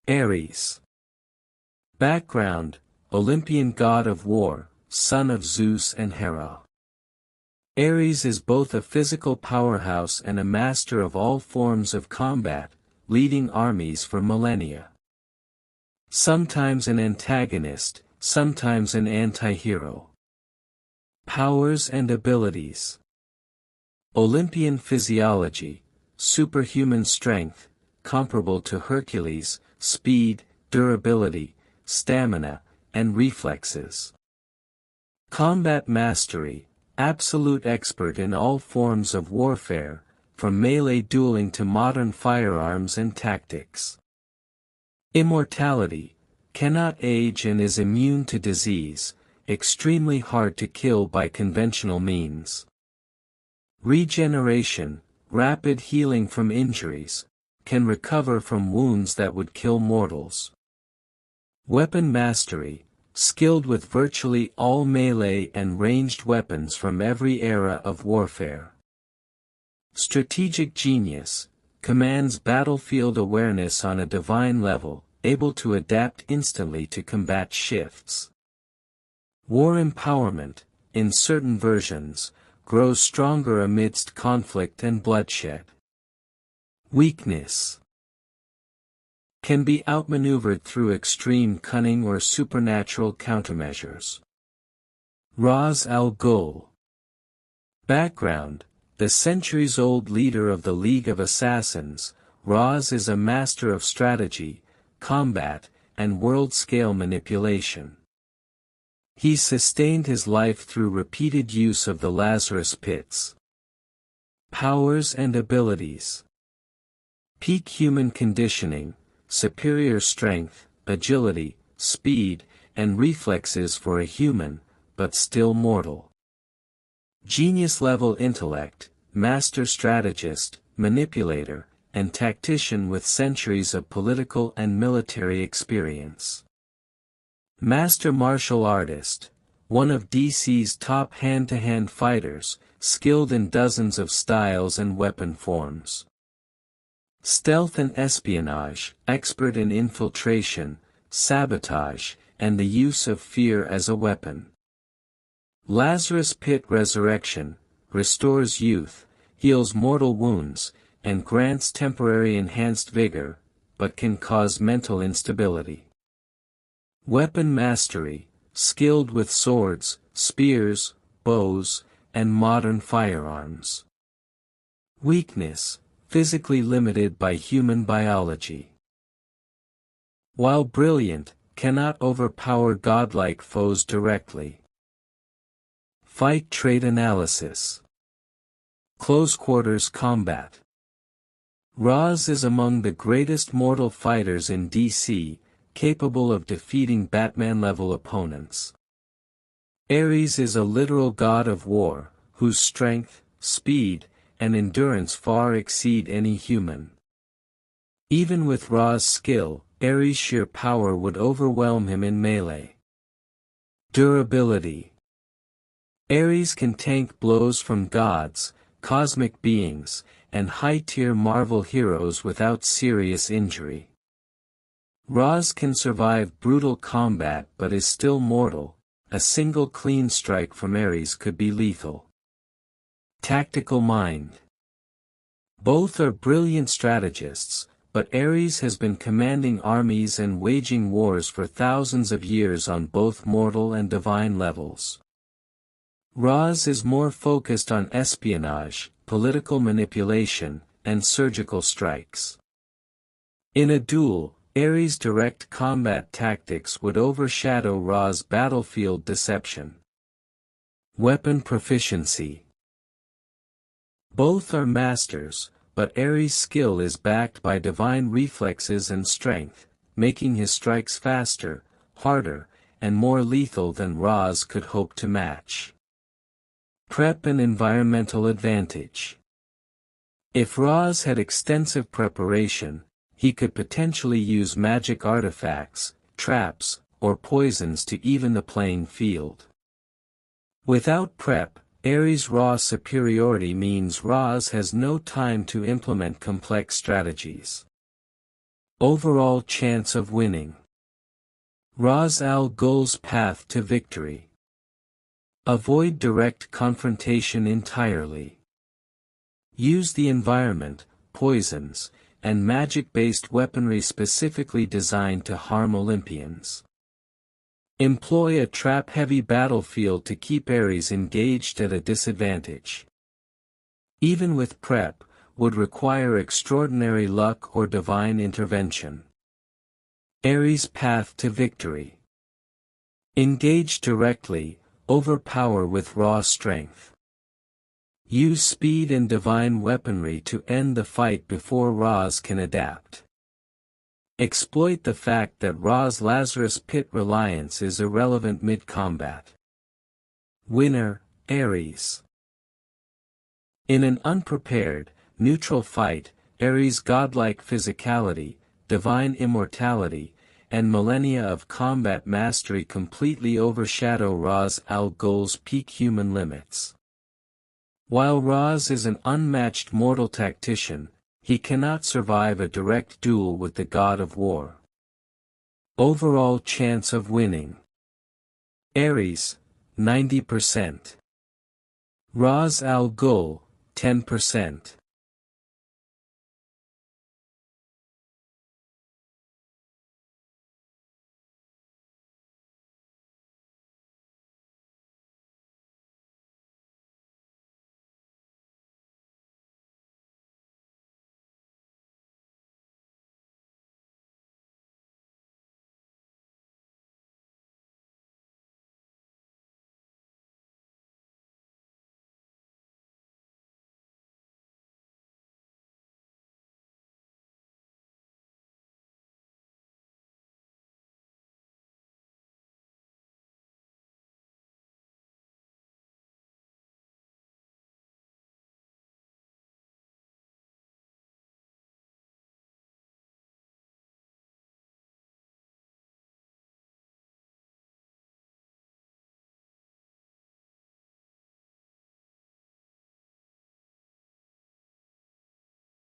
Ares. Background: Olympian god of war, son of Zeus and Hera. Ares is both a physical powerhouse and a master of all forms of combat, leading armies for millennia. Sometimes an antagonist, sometimes an anti-hero. Powers and abilities. Olympian physiology: superhuman strength, comparable to Hercules, speed, durability, stamina, and reflexes. Combat mastery: absolute expert in all forms of warfare, from melee dueling to modern firearms and tactics. Immortality: cannot age and is immune to disease, extremely hard to kill by conventional means. Regeneration: rapid healing from injuries, can recover from wounds that would kill mortals. Weapon mastery: skilled with virtually all melee and ranged weapons from every era of warfare. Strategic genius: commands battlefield awareness on a divine level, able to adapt instantly to combat shifts. War empowerment: in certain versions, grows stronger amidst conflict and bloodshed. Weakness: can be outmaneuvered through extreme cunning or supernatural countermeasures. Ras al Ghul. Background: the centuries-old leader of the League of Assassins, Ras is a master of strategy, combat, and world-scale manipulation. He sustained his life through repeated use of the Lazarus Pits. Powers and abilities. Peak human conditioning, superior strength, agility, speed, and reflexes for a human, but still mortal. Genius-level intellect, master strategist, manipulator, and tactician with centuries of political and military experience. Master martial artist, one of DC's top hand-to-hand fighters, skilled in dozens of styles and weapon forms. Stealth and espionage, expert in infiltration, sabotage, and the use of fear as a weapon. Lazarus Pit resurrection, restores youth, heals mortal wounds, and grants temporary enhanced vigor, but can cause mental instability. Weapon mastery, skilled with swords, spears, bows, and modern firearms. Weakness, physically limited by human biology. While brilliant, cannot overpower godlike foes directly. Fight trait analysis. Close quarters combat. Ras is among the greatest mortal fighters in DC, capable of defeating Batman-level opponents. Ares is a literal god of war, whose strength, speed, and endurance far exceed any human. Even with Ra's skill, Ares' sheer power would overwhelm him in melee. Durability. Ares can tank blows from gods, cosmic beings, and high-tier Marvel heroes without serious injury. Ras can survive brutal combat but is still mortal, a single clean strike from Ares could be lethal. Tactical mind. Both are brilliant strategists, but Ares has been commanding armies and waging wars for thousands of years on both mortal and divine levels. Ras is more focused on espionage, political manipulation, and surgical strikes. In a duel, Ares' direct combat tactics would overshadow Ra's battlefield deception. Weapon proficiency. Both are masters, but Ares' skill is backed by divine reflexes and strength, making his strikes faster, harder, and more lethal than Ra's could hope to match. Prep and environmental advantage. If Ras had extensive preparation, he could potentially use magic artifacts, traps, or poisons to even the playing field. Without prep, Ares' raw superiority means Ras has no time to implement complex strategies. Overall chance of winning. Ra's al Ghul's path to victory. Avoid direct confrontation entirely. Use the environment, poisons, and magic-based weaponry specifically designed to harm Olympians. Employ a trap-heavy battlefield to keep Ares engaged at a disadvantage. Even with prep, would require extraordinary luck or divine intervention. Ares' path to victory. Engage directly, overpower with raw strength. Use speed and divine weaponry to end the fight before Ra's can adapt. Exploit the fact that Ra's Lazarus Pit reliance is irrelevant mid-combat. Winner, Ares. In an unprepared, neutral fight, Ares' godlike physicality, divine immortality, and millennia of combat mastery completely overshadow Ra's al Ghul's peak human limits. While Ra's is an unmatched mortal tactician, he cannot survive a direct duel with the god of war. Overall chance of winning. Ares, 90%. Ra's al Ghul, 10%.